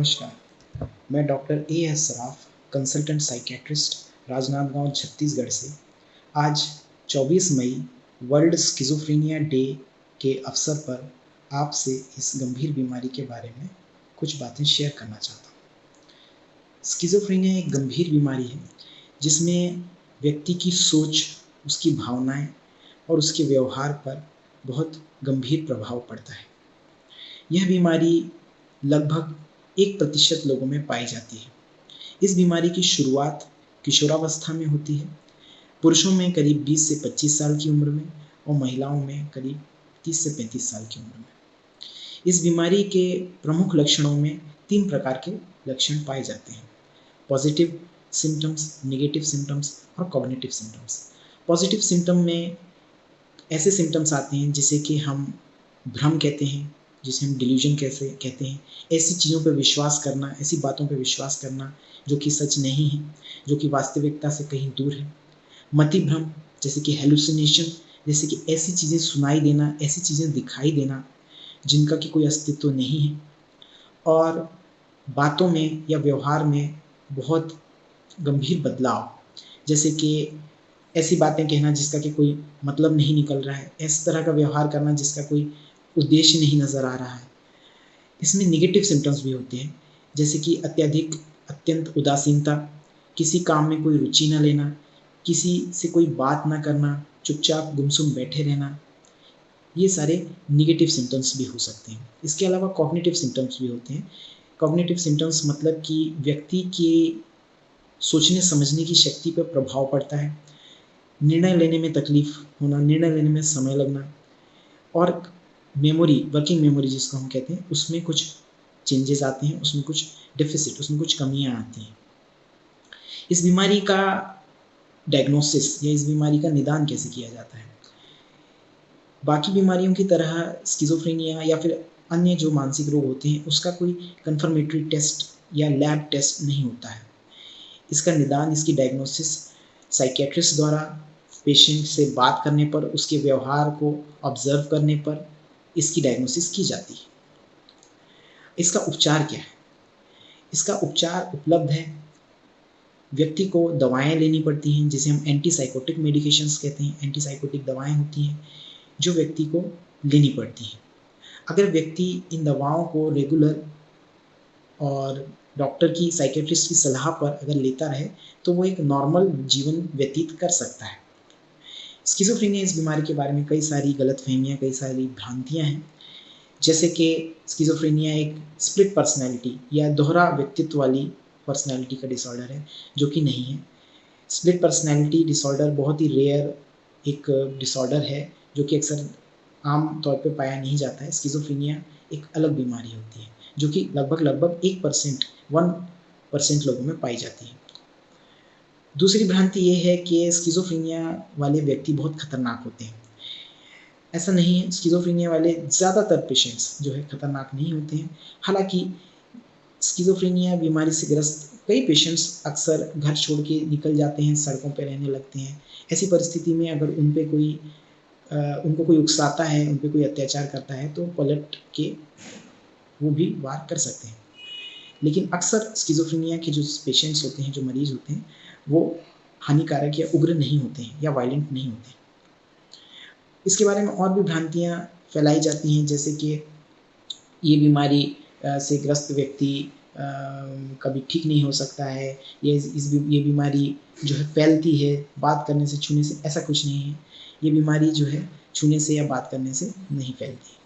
नमस्कार, मैं doctor A S Saraf, consultant psychiatrist, Rajnandgaon, Chhattisgarh से आज 24 मई वर्ल्ड स्किज़ोफ्रेनिया डे के अवसर पर आपसे इस गंभीर बीमारी के बारे में कुछ बातें शेयर करना चाहता हूँ। स्किज़ोफ्रेनिया एक गंभीर बीमारी है जिसमें व्यक्ति की सोच, उसकी भावनाएं और उसके व्यवहार पर बहुत गंभीर प्रभाव पड़ता है। यह बीमारी लगभग 1% लोगों में पाई जाती है। इस बीमारी की शुरुआत किशोरावस्था में होती है, पुरुषों में करीब 20 से 25 साल की उम्र में और महिलाओं में करीब 30 से 35 साल की उम्र में। इस बीमारी के प्रमुख लक्षणों में 3 प्रकार के लक्षण पाए जाते हैं: पॉजिटिव सिम्टम्स, नेगेटिव सिम्टम्स और कॉग्निटिव सिम्टम्स। पॉजिटिव सिम्टम में ऐसे सिम्टम्स आते हैं जिसे कि हम भ्रम कहते हैं, जिसे हम डिल्यूजन कैसे कहते हैं। ऐसी चीज़ों पर विश्वास करना, ऐसी बातों पर विश्वास करना जो कि सच नहीं है, जो कि वास्तविकता से कहीं दूर है। मति भ्रम जैसे कि हेलुसिनेशन, जैसे कि ऐसी चीज़ें सुनाई देना, ऐसी चीज़ें दिखाई देना जिनका कि कोई अस्तित्व नहीं है। और बातों में या व्यवहार में बहुत गंभीर बदलाव, जैसे कि ऐसी बातें कहना जिसका कि कोई मतलब नहीं निकल रहा है, इस तरह का व्यवहार करना जिसका कोई उद्देश्य नहीं नज़र आ रहा है। इसमें नेगेटिव सिम्टम्स भी होते हैं, जैसे कि अत्यंत उदासीनता, किसी काम में कोई रुचि न लेना, किसी से कोई बात ना करना, चुपचाप गुमसुम बैठे रहना। ये सारे नेगेटिव सिम्टम्स भी हो सकते हैं। इसके अलावा कॉग्निटिव सिम्टम्स भी होते हैं। कॉग्निटिव सिम्टम्स मतलब कि व्यक्ति के सोचने समझने की शक्ति पर प्रभाव पड़ता है, निर्णय लेने में तकलीफ होना, निर्णय लेने में समय लगना और मेमोरी, वर्किंग मेमोरी जिसको हम कहते हैं, उसमें कुछ चेंजेस आते हैं, उसमें कुछ डेफिसिट, उसमें कुछ कमियां आती हैं। इस बीमारी का डायग्नोसिस या इस बीमारी का निदान कैसे किया जाता है? बाकी बीमारियों की तरह स्किज़ोफ्रेनिया या फिर अन्य जो मानसिक रोग होते हैं उसका कोई कन्फर्मेटरी टेस्ट या लैब टेस्ट नहीं होता है। इसका निदान, इसकी डायग्नोसिस साइकियाट्रिस्ट द्वारा पेशेंट से बात करने पर, उसके व्यवहार को ऑब्जर्व करने पर इसकी डायग्नोसिस की जाती है। इसका उपचार क्या है? इसका उपचार उपलब्ध है। व्यक्ति को दवाएं लेनी पड़ती हैं जिसे हम एंटीसाइकोटिक मेडिकेशंस कहते हैं। एंटीसाइकोटिक दवाएं होती हैं जो व्यक्ति को लेनी पड़ती हैं। अगर व्यक्ति इन दवाओं को रेगुलर और डॉक्टर की, साइकियाट्रिस्ट की सलाह पर अगर लेता रहे तो वो एक नॉर्मल जीवन व्यतीत कर सकता है। स्किज़ोफ्रेनिया इस बीमारी के बारे में कई सारी गलतफहमियां, कई सारी भ्रांतियां हैं, जैसे कि स्किज़ोफ्रेनिया एक स्प्लिट पर्सनैलिटी या दोहरा व्यक्तित्व वाली पर्सनैलिटी का डिसऑर्डर है, जो कि नहीं है। स्प्लिट पर्सनैलिटी डिसऑर्डर बहुत ही रेयर एक डिसऑर्डर है जो कि अक्सर आम तौर पे पाया नहीं जाता है। स्किज़ोफ्रेनिया एक अलग बीमारी होती है जो कि लगभग 1% लोगों में पाई जाती है। दूसरी भ्रांति ये है कि स्किज़ोफ्रेनिया वाले व्यक्ति बहुत खतरनाक होते हैं। ऐसा नहीं है। स्किज़ोफ्रेनिया वाले ज़्यादातर पेशेंट्स जो है खतरनाक नहीं होते हैं। हालांकि स्किज़ोफ्रेनिया बीमारी से ग्रस्त कई पेशेंट्स अक्सर घर छोड़ के निकल जाते हैं, सड़कों पर रहने लगते हैं। ऐसी परिस्थिति में अगर उनको कोई उकसाता है, उन पे कोई अत्याचार करता है तो पलट के वो भी वार कर सकते हैं। लेकिन अक्सर स्किज़ोफ्रेनिया के जो पेशेंट्स होते हैं, जो मरीज़ होते हैं, वो हानिकारक या उग्र नहीं होते हैं या वायलेंट नहीं होते हैं। इसके बारे में और भी भ्रांतियाँ फैलाई जाती हैं, जैसे कि ये बीमारी से ग्रस्त व्यक्ति कभी ठीक नहीं हो सकता है, ये बीमारी जो है फैलती है बात करने से, छूने से। ऐसा कुछ नहीं है। ये बीमारी जो है छूने से या बात करने से नहीं फैलती है।